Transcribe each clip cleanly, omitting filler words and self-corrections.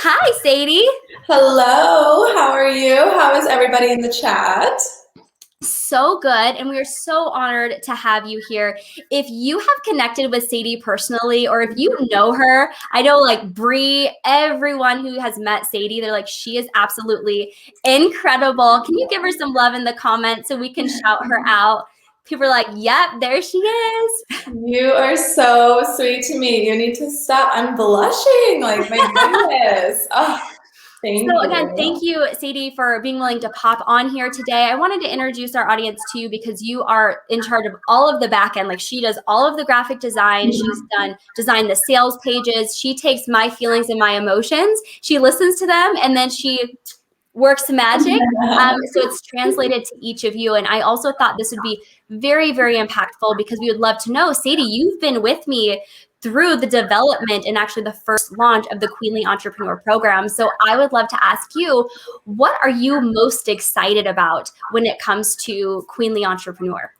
Hi, Sadie. Hello, how are you? How is everybody in the chat? So good. And we are so honored to have you here. If you have connected with Sadie personally, or if you know her, I know like Bree, everyone who has met Sadie, they're like, she is absolutely incredible. Can you give her some love in the comments so we can shout her out? People are like, yep, there she is. You are so sweet to me. You need to stop. I'm blushing. Like, my goodness. Oh, thank So again, thank you. you, Sadie, for being willing to pop on here today. I wanted to introduce our audience to you because you are in charge of all of the back end. Like she does all of the graphic design. She's designed the sales pages. She takes my feelings and my emotions. She listens to them and then she works magic. So it's translated to each of you. And I also thought this would be very, very impactful because we would love to know, Sadie, you've been with me through the development and actually the first launch of the Queenly Entrepreneur Program. So I would love to ask you, what are you most excited about when it comes to Queenly Entrepreneur?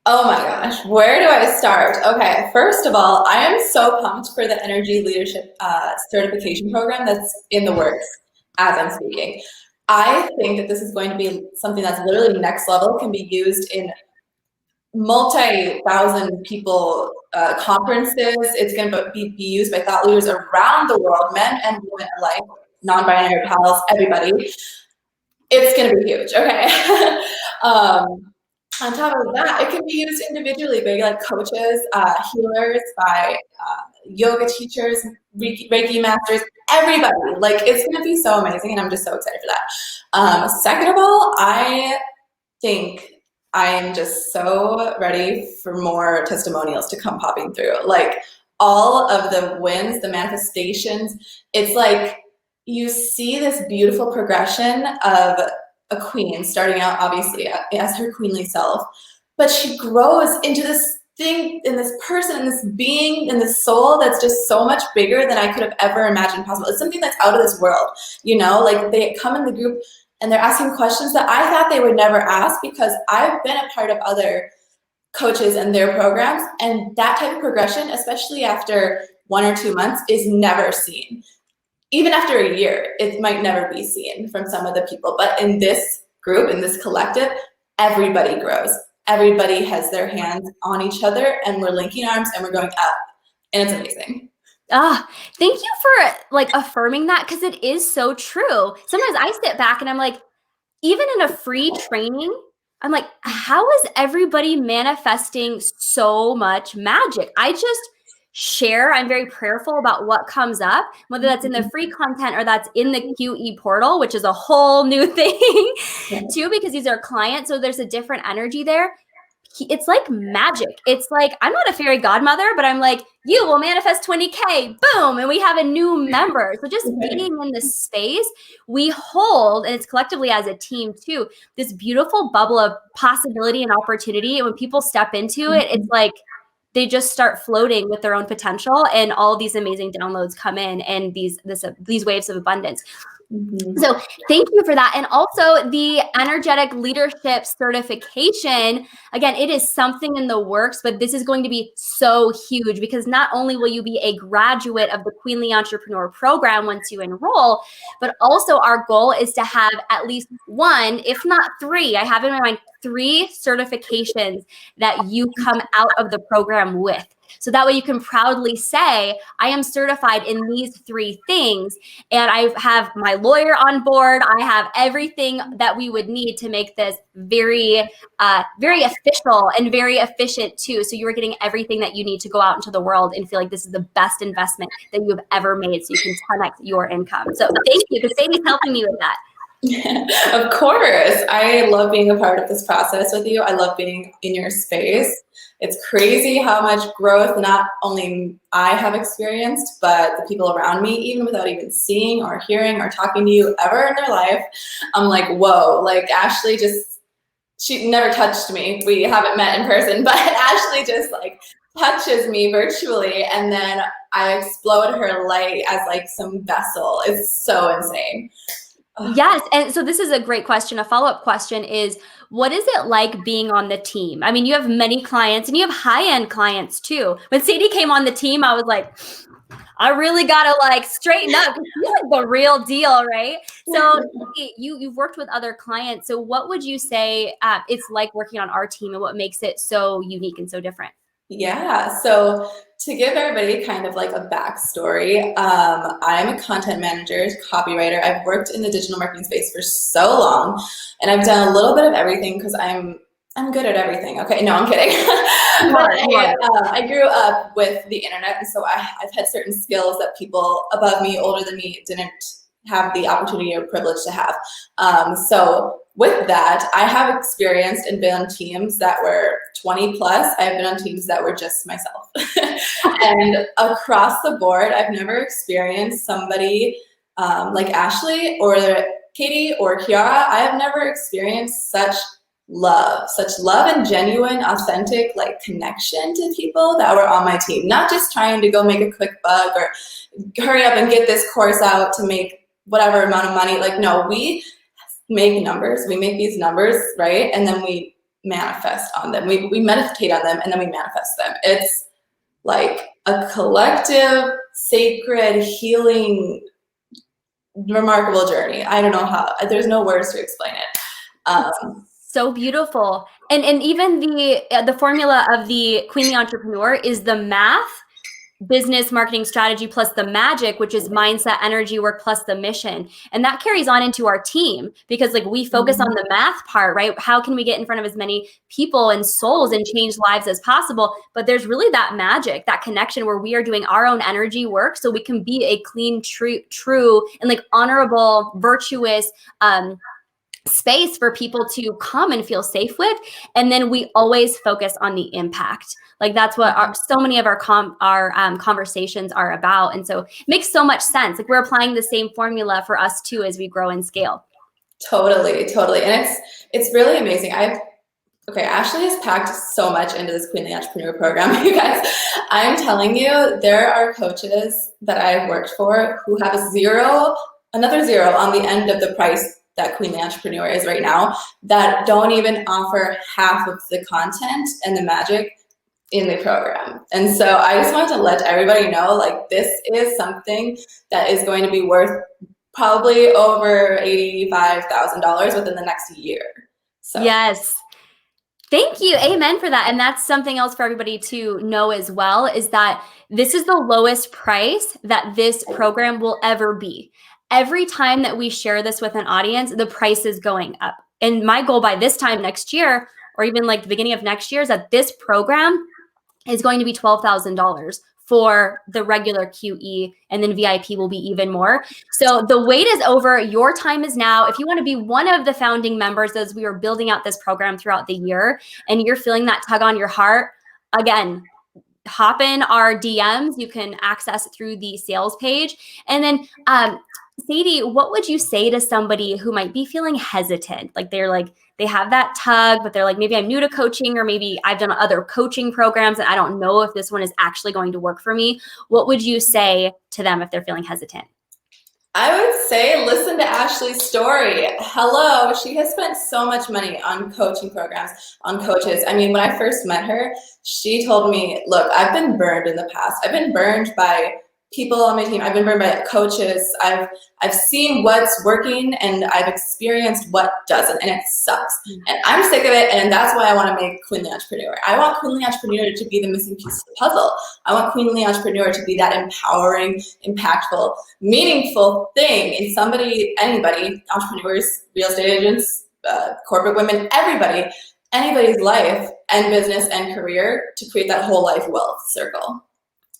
Oh my gosh, where do I start? Okay, first of all, I am so pumped for the Energy Leadership Certification Program that's in the works as I'm speaking. I think that this is going to be something that's literally next level, can be used in multi-thousand people conferences. It's going to be used by thought leaders around the world, men and women alike, non-binary pals, everybody. It's going to be huge, okay? On top of that, it can be used individually by like coaches, healers, by yoga teachers, Reiki masters, everybody. Like, it's going to be so amazing, and I'm just so excited for that. Second of all, I think I am just so ready for more testimonials to come popping through. Like, all of the wins, the manifestations, it's like you see this beautiful progression of a queen starting out obviously as her queenly self, but she grows into this thing and this person and this being and this soul that's just so much bigger than I could have ever imagined possible. It's something that's out of this world, you know, like they come in the group and they're asking questions that I thought they would never ask because I've been a part of other coaches and their programs, and that type of progression, especially after 1 or 2 months, is never seen. Even after a year, it might never be seen from some of the people. But in this group, in this collective, everybody grows. Everybody has their hands on each other, and we're linking arms and we're going up. And it's amazing. Thank you for like affirming that, because it is so true. Sometimes I sit back and I'm like, even in a free training, I'm like, how is everybody manifesting so much magic? I just share. I'm very prayerful about what comes up, whether that's in the free content or that's in the QE portal, which is a whole new thing too, because these are clients. So there's a different energy there. It's like magic. It's like, I'm not a fairy godmother, but I'm like, you will manifest 20K, boom, and we have a new member. So just being in this space, we hold, and it's collectively as a team too, this beautiful bubble of possibility and opportunity. And when people step into it, it's like they just start floating with their own potential, and all these amazing downloads come in, and these waves of abundance. So thank you for that. And also the energetic leadership certification, again, it is something in the works, but this is going to be so huge because not only will you be a graduate of the Queenly Entrepreneur Program once you enroll, but also our goal is to have at least 1, if not 3, I have in my mind 3 certifications that you come out of the program with. So that way you can proudly say, I am certified in these 3 things. And I have my lawyer on board. I have everything that we would need to make this very, very official and very efficient too. So you're getting everything that you need to go out into the world and feel like this is the best investment that you have ever made, so you can 10x your income. So thank you, because Sadie's helping me with that. Of course. I love being a part of this process with you. I love being in your space. It's crazy how much growth not only I have experienced, but the people around me, even without even seeing or hearing or talking to you ever in their life. I'm like, whoa, like Ashley she never touched me. We haven't met in person, but Ashley just like touches me virtually, and then I explode her light as like some vessel. It's so insane. Yes. And so this is a great question. A follow-up question is, what is it like being on the team? I mean, you have many clients and you have high-end clients too. When Sadie came on the team, I was like, I really gotta like straighten up. You're like the real deal, right? So you've worked with other clients. So what would you say it's like working on our team, and what makes it so unique and so different? Yeah, so to give everybody kind of like a backstory, I'm a content manager, copywriter. I've worked in the digital marketing space for so long, and I've done a little bit of everything because I'm good at everything. Okay, no, I'm kidding. But I grew up with the internet, and so I've had certain skills that people above me, older than me, didn't have the opportunity or privilege to have. So with that, I have experienced and been on teams that were 20 plus. I've been on teams that were just myself. And across the board, I've never experienced somebody like Ashley or Katie or Kiara. I have never experienced such love and genuine, authentic like connection to people that were on my team. Not just trying to go make a quick buck or hurry up and get this course out to make whatever amount of money. Like, no, we make numbers. We make these numbers, right? And then we manifest on them. We meditate on them and then we manifest them. It's like a collective, sacred, healing, remarkable journey. I don't know how, there's no words to explain it. So beautiful. And even the formula of the Queenly Entrepreneur is the math, business marketing strategy plus the magic, which is mindset, energy work plus the mission. And that carries on into our team because like we focus on the math part, right? How can we get in front of as many people and souls and change lives as possible? But there's really that magic, that connection where we are doing our own energy work so we can be a clean, true, and like honorable, virtuous, space for people to come and feel safe with. And then we always focus on the impact. Like that's what so many of our conversations are about. And so it makes so much sense. Like we're applying the same formula for us too as we grow and scale. Totally. And it's really amazing. Ashley has packed so much into this Queenly Entrepreneur program. You guys, I'm telling you, there are coaches that I've worked for who have another zero on the end of the price that Queenly Entrepreneur is right now, that don't even offer half of the content and the magic in the program. And so I just wanted to let everybody know, like, this is something that is going to be worth probably over $85,000 within the next year. So. Yes. Thank you. Amen for that. And that's something else for everybody to know as well, is that this is the lowest price that this program will ever be. Every time that we share this with an audience, the price is going up. And my goal by this time next year, or even like the beginning of next year, is that this program is going to be $12,000 for the regular QE, and then VIP will be even more. So the wait is over. Your time is now. If you want to be one of the founding members as we are building out this program throughout the year, and you're feeling that tug on your heart, again, hop in our DMs. You can access it through the sales page. And then Sadie, what would you say to somebody who might be feeling hesitant? Like they have that tug, but they're like, maybe I'm new to coaching, or maybe I've done other coaching programs and I don't know if this one is actually going to work for me. What would you say to them if they're feeling hesitant? I would say listen to Ashley's story. Hello, she has spent so much money on coaching programs, on coaches. I mean, when I first met her, she told me, look, I've been burned in the past. I've been burned by people on my team. I've been burned by coaches. I've seen what's working and I've experienced what doesn't, and it sucks. And I'm sick of it, and that's why I want to make Queenly Entrepreneur. I want Queenly Entrepreneur to be the missing piece of the puzzle. I want Queenly Entrepreneur to be that empowering, impactful, meaningful thing in anybody, entrepreneurs, real estate agents, corporate women, anybody's life and business and career, to create that whole life wealth circle.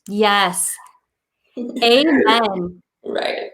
Yes. Amen. Right.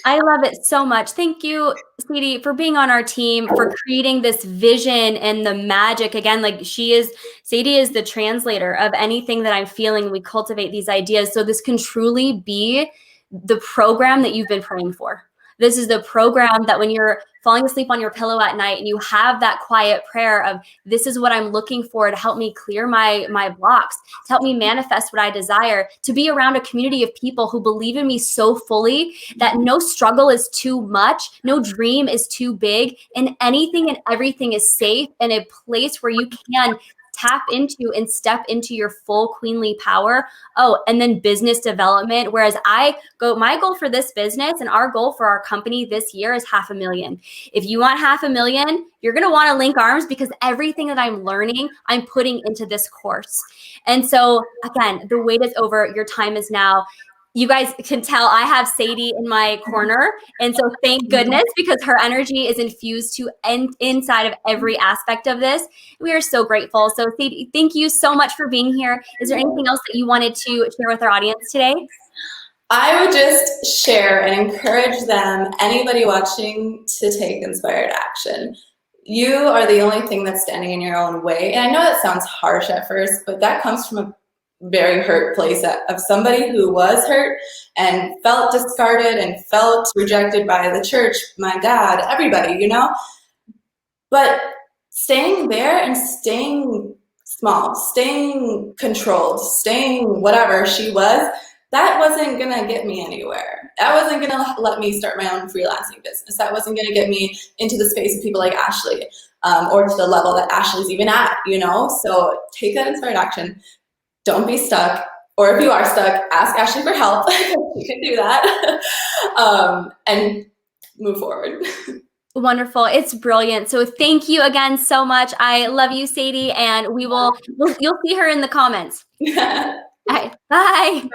I love it so much. Thank you, Sadie, for being on our team, for creating this vision and the magic. Again, like Sadie is the translator of anything that I'm feeling. We cultivate these ideas so this can truly be the program that you've been praying for. This is the program that when you're falling asleep on your pillow at night and you have that quiet prayer of, this is what I'm looking for to help me clear my blocks, to help me manifest what I desire, to be around a community of people who believe in me so fully that no struggle is too much, no dream is too big, and anything and everything is safe, in a place where you can tap into and step into your full queenly power. Oh, and then business development. Whereas my goal for this business and our goal for our company this year is $500,000. If you want $500,000, you're going to want to link arms, because everything that I'm learning, I'm putting into this course. And so again, the wait is over. Your time is now. You guys can tell I have Sadie in my corner. And so thank goodness, because her energy is infused to inside of every aspect of this. We are so grateful. So Sadie, thank you so much for being here. Is there anything else that you wanted to share with our audience today? I would just share and encourage them, anybody watching, to take inspired action. You are the only thing that's standing in your own way. And I know that sounds harsh at first, but that comes from a very hurt place of somebody who was hurt and felt discarded and felt rejected by the church, my dad, everybody, you know? But staying there and staying small, staying controlled, staying whatever she was, that wasn't gonna get me anywhere. That wasn't gonna let me start my own freelancing business. That wasn't gonna get me into the space of people like Ashley, or to the level that Ashley's even at, you know? So take that inspired action. Don't be stuck. Or if you are stuck, ask Ashley for help. You can do that. And move forward. Wonderful. It's brilliant. So thank you again so much. I love you, Sadie, and you'll see her in the comments. All right. Bye. Bye.